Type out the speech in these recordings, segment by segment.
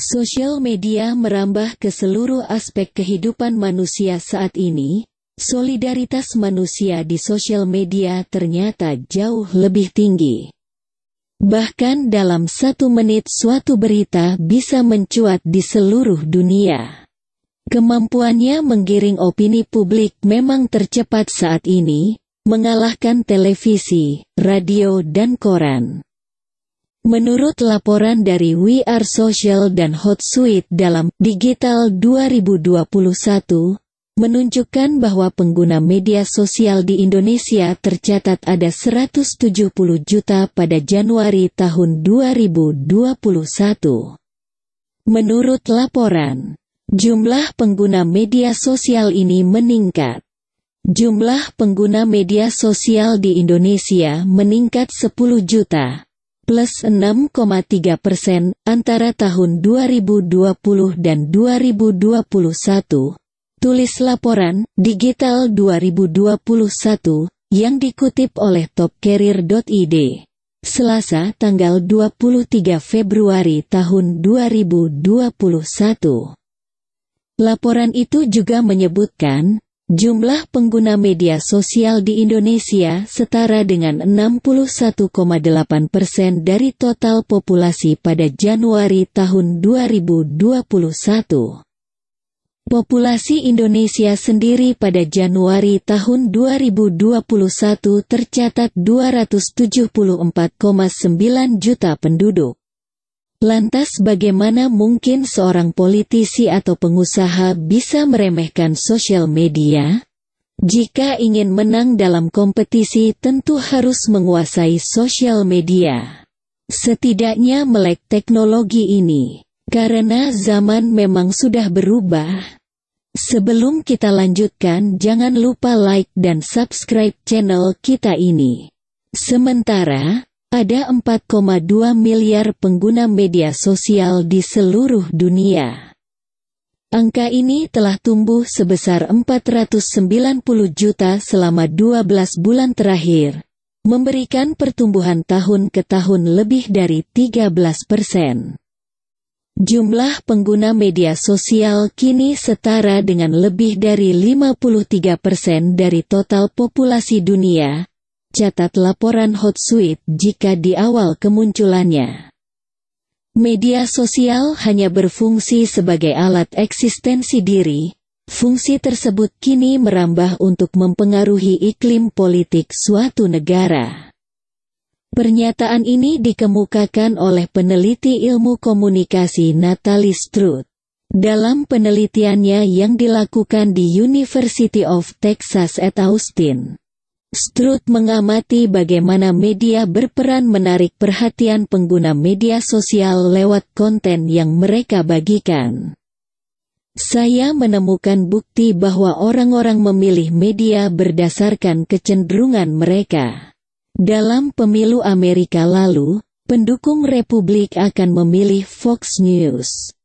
Sosial media merambah ke seluruh aspek kehidupan manusia saat ini. Solidaritas manusia di sosial media ternyata jauh lebih tinggi. Bahkan dalam 1 menit suatu berita bisa mencuat di seluruh dunia. Kemampuannya menggiring opini publik memang tercepat saat ini, mengalahkan televisi, radio dan koran. Menurut laporan dari We Are Social dan Hootsuite dalam Digital 2021, menunjukkan bahwa pengguna media sosial di Indonesia tercatat ada 170 juta pada Januari tahun 2021. Menurut laporan, jumlah pengguna media sosial ini meningkat. Jumlah pengguna media sosial di Indonesia meningkat 10 juta. Plus 6,3% antara tahun 2020 dan 2021, tulis laporan Digital 2021 yang dikutip oleh topcareer.id, Selasa tanggal 23 Februari tahun 2021. Laporan itu juga menyebutkan, jumlah pengguna media sosial di Indonesia setara dengan 61,8% dari total populasi pada Januari tahun 2021. Populasi Indonesia sendiri pada Januari tahun 2021 tercatat 274,9 juta penduduk. Lantas bagaimana mungkin seorang politisi atau pengusaha bisa meremehkan sosial media? Jika ingin menang dalam kompetisi tentu harus menguasai sosial media. Setidaknya melek teknologi ini, karena zaman memang sudah berubah. Sebelum kita lanjutkan jangan lupa like dan subscribe channel kita ini. Sementara, ada 4,2 miliar pengguna media sosial di seluruh dunia. Angka ini telah tumbuh sebesar 490 juta selama 12 bulan terakhir, memberikan pertumbuhan tahun ke tahun lebih dari 13%. Jumlah pengguna media sosial kini setara dengan lebih dari 53% dari total populasi dunia, catat laporan Hootsuite jika di awal kemunculannya. Media sosial hanya berfungsi sebagai alat eksistensi diri, fungsi tersebut kini merambah untuk mempengaruhi iklim politik suatu negara. Pernyataan ini dikemukakan oleh peneliti ilmu komunikasi Natalie Struth dalam penelitiannya yang dilakukan di University of Texas at Austin. Struth mengamati bagaimana media berperan menarik perhatian pengguna media sosial lewat konten yang mereka bagikan. Saya menemukan bukti bahwa orang-orang memilih media berdasarkan kecenderungan mereka. Dalam pemilu Amerika lalu, pendukung Republik akan memilih Fox News.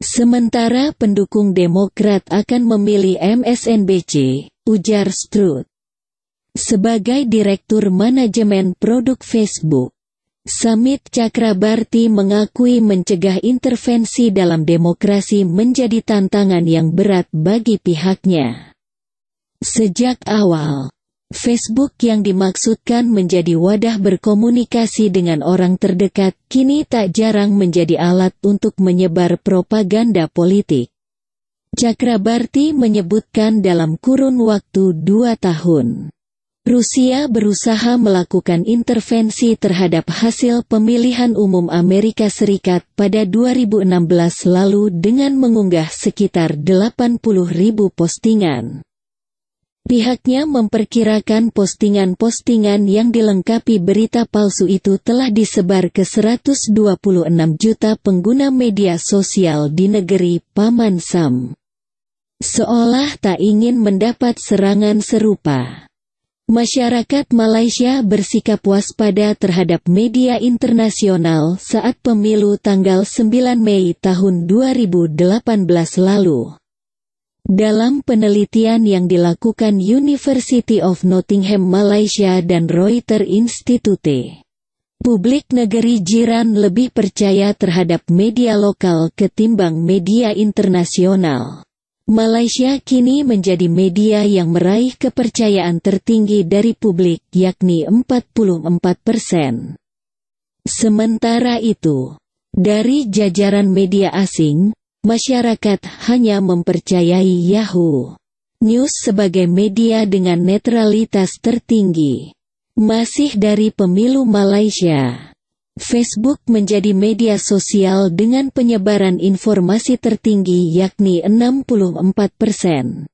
Sementara pendukung Demokrat akan memilih MSNBC, ujar Struth. Sebagai Direktur Manajemen Produk Facebook, Samit Cakrabarti mengakui mencegah intervensi dalam demokrasi menjadi tantangan yang berat bagi pihaknya. Sejak awal, Facebook yang dimaksudkan menjadi wadah berkomunikasi dengan orang terdekat kini tak jarang menjadi alat untuk menyebar propaganda politik. Cakrabarti menyebutkan dalam kurun waktu 2 tahun. Rusia berusaha melakukan intervensi terhadap hasil pemilihan umum Amerika Serikat pada 2016 lalu dengan mengunggah sekitar 80.000 postingan. Pihaknya memperkirakan postingan-postingan yang dilengkapi berita palsu itu telah disebar ke 126 juta pengguna media sosial di negeri Paman Sam. Seolah tak ingin mendapat serangan serupa. Masyarakat Malaysia bersikap waspada terhadap media internasional saat pemilu tanggal 9 Mei tahun 2018 lalu. Dalam penelitian yang dilakukan University of Nottingham Malaysia dan Reuters Institute, Publik negeri jiran lebih percaya terhadap media lokal ketimbang media internasional. Malaysia kini menjadi media yang meraih kepercayaan tertinggi dari publik, yakni 44%. Sementara itu, dari jajaran media asing, masyarakat hanya mempercayai Yahoo News sebagai media dengan netralitas tertinggi. Masih dari pemilu Malaysia, Facebook menjadi media sosial dengan penyebaran informasi tertinggi yakni 64%.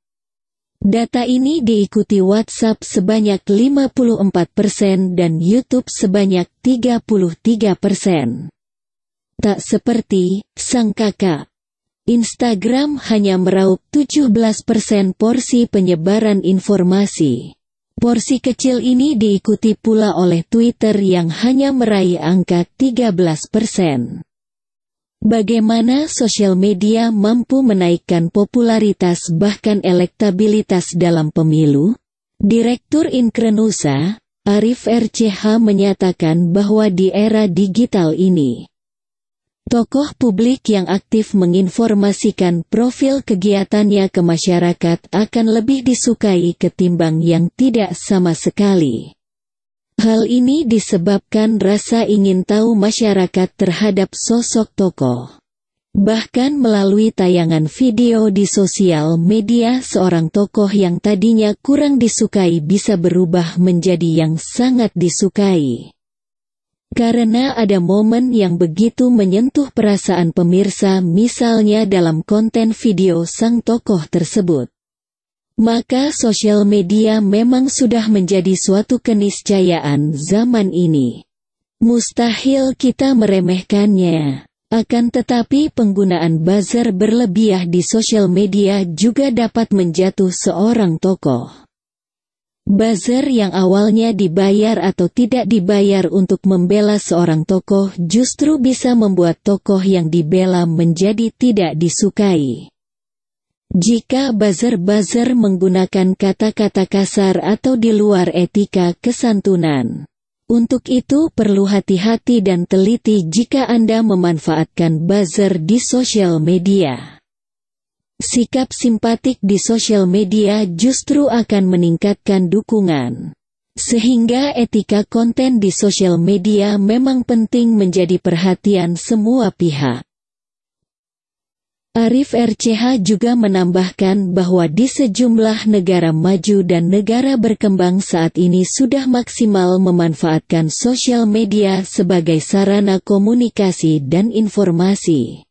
Data ini diikuti WhatsApp sebanyak 54% dan YouTube sebanyak 33%. Tak seperti sang kakak, Instagram hanya meraup 17% porsi penyebaran informasi. Porsi kecil ini diikuti pula oleh Twitter yang hanya meraih angka 13%. Bagaimana sosial media mampu menaikkan popularitas bahkan elektabilitas dalam pemilu? Direktur Inkrenusa, Arif RCH menyatakan bahwa di era digital ini, tokoh publik yang aktif menginformasikan profil kegiatannya ke masyarakat akan lebih disukai ketimbang yang tidak sama sekali. Hal ini disebabkan rasa ingin tahu masyarakat terhadap sosok tokoh. Bahkan melalui tayangan video di sosial media, seorang tokoh yang tadinya kurang disukai bisa berubah menjadi yang sangat disukai. Karena ada momen yang begitu menyentuh perasaan pemirsa, misalnya dalam konten video sang tokoh tersebut. Maka sosial media memang sudah menjadi suatu keniscayaan zaman ini. Mustahil kita meremehkannya. Akan tetapi penggunaan buzzer berlebihan di sosial media juga dapat menjatuh seorang tokoh. Buzzer yang awalnya dibayar atau tidak dibayar untuk membela seorang tokoh justru bisa membuat tokoh yang dibela menjadi tidak disukai. Jika buzzer-buzzer menggunakan kata-kata kasar atau di luar etika kesantunan. Untuk itu perlu hati-hati dan teliti jika Anda memanfaatkan buzzer di sosial media. Sikap simpatik di sosial media justru akan meningkatkan dukungan. Sehingga etika konten di sosial media memang penting menjadi perhatian semua pihak. Arif RCH juga menambahkan bahwa di sejumlah negara maju dan negara berkembang saat ini sudah maksimal memanfaatkan sosial media sebagai sarana komunikasi dan informasi.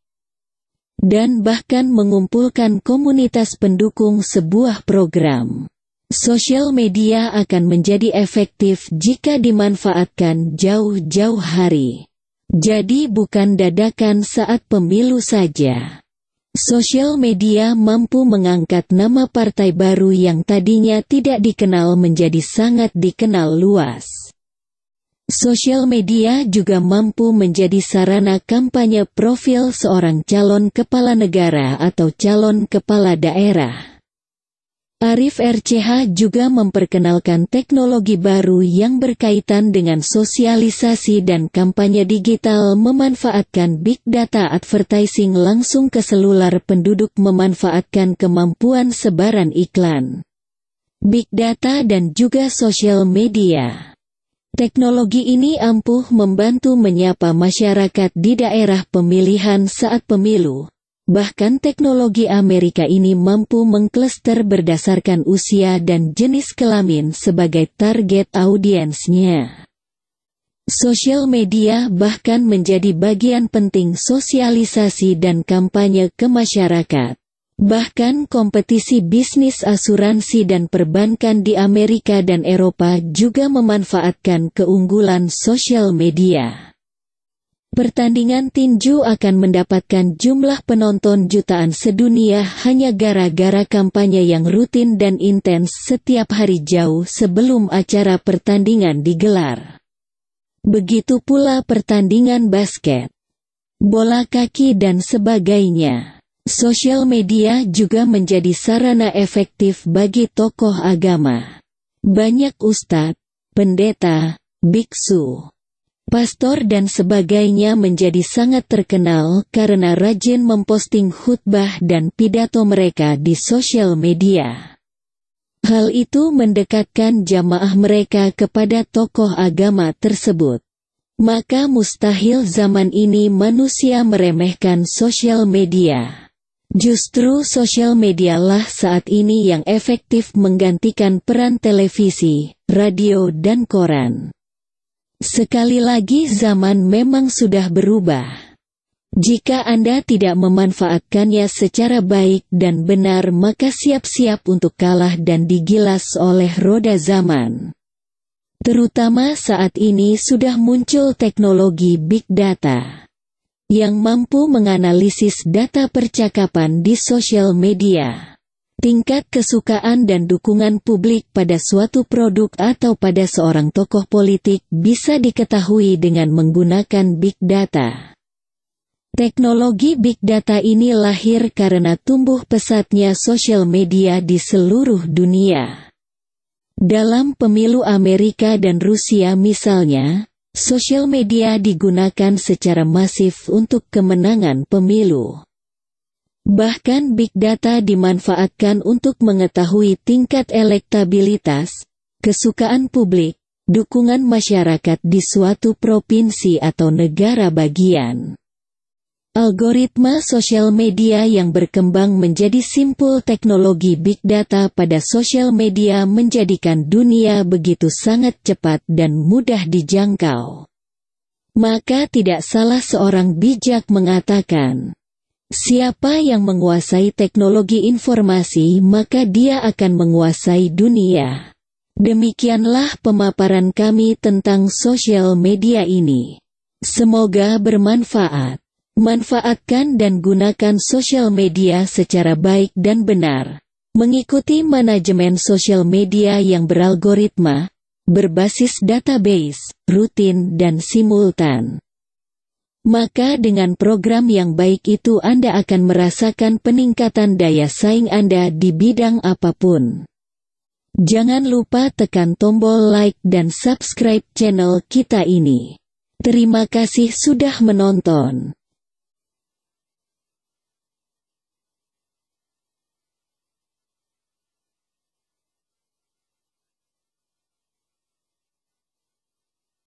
Dan bahkan mengumpulkan komunitas pendukung sebuah program. Sosial media akan menjadi efektif jika dimanfaatkan jauh-jauh hari. Jadi bukan dadakan saat pemilu saja. Sosial media mampu mengangkat nama partai baru yang tadinya tidak dikenal menjadi sangat dikenal luas. Sosial media juga mampu menjadi sarana kampanye profil seorang calon kepala negara atau calon kepala daerah. Arif RCH juga memperkenalkan teknologi baru yang berkaitan dengan sosialisasi dan kampanye digital, memanfaatkan big data advertising langsung ke seluler penduduk, memanfaatkan kemampuan sebaran iklan, big data dan juga sosial media. Teknologi ini ampuh membantu menyapa masyarakat di daerah pemilihan saat pemilu. Bahkan teknologi Amerika ini mampu mengklaster berdasarkan usia dan jenis kelamin sebagai target audiensnya. Sosial media bahkan menjadi bagian penting sosialisasi dan kampanye ke masyarakat. Bahkan kompetisi bisnis asuransi dan perbankan di Amerika dan Eropa juga memanfaatkan keunggulan sosial media. Pertandingan tinju akan mendapatkan jumlah penonton jutaan sedunia hanya gara-gara kampanye yang rutin dan intens setiap hari jauh sebelum acara pertandingan digelar. Begitu pula pertandingan basket, bola kaki dan sebagainya. Sosial media juga menjadi sarana efektif bagi tokoh agama. Banyak ustadz, pendeta, biksu, pastor dan sebagainya menjadi sangat terkenal karena rajin memposting khutbah dan pidato mereka di sosial media. Hal itu mendekatkan jamaah mereka kepada tokoh agama tersebut. Maka mustahil zaman ini manusia meremehkan sosial media. Justru sosial medialah saat ini yang efektif menggantikan peran televisi, radio dan koran. Sekali lagi zaman memang sudah berubah. Jika Anda tidak memanfaatkannya secara baik dan benar maka siap-siap untuk kalah dan digilas oleh roda zaman. Terutama saat ini sudah muncul teknologi Big Data yang mampu menganalisis data percakapan di sosial media. Tingkat kesukaan dan dukungan publik pada suatu produk atau pada seorang tokoh politik bisa diketahui dengan menggunakan Big Data. Teknologi Big Data ini lahir karena tumbuh pesatnya sosial media di seluruh dunia. Dalam pemilu Amerika dan Rusia misalnya, sosial media digunakan secara masif untuk kemenangan pemilu. Bahkan Big Data dimanfaatkan untuk mengetahui tingkat elektabilitas, kesukaan publik, dukungan masyarakat di suatu provinsi atau negara bagian. Algoritma sosial media yang berkembang menjadi simpul teknologi Big Data pada sosial media menjadikan dunia begitu sangat cepat dan mudah dijangkau. Maka tidak salah seorang bijak mengatakan, siapa yang menguasai teknologi informasi maka dia akan menguasai dunia. Demikianlah pemaparan kami tentang sosial media ini. Semoga bermanfaat. Manfaatkan dan gunakan sosial media secara baik dan benar. Mengikuti manajemen sosial media yang beralgoritma, berbasis database, rutin dan simultan. Maka dengan program yang baik itu Anda akan merasakan peningkatan daya saing Anda di bidang apapun. Jangan lupa tekan tombol like dan subscribe channel kita ini. Terima kasih sudah menonton.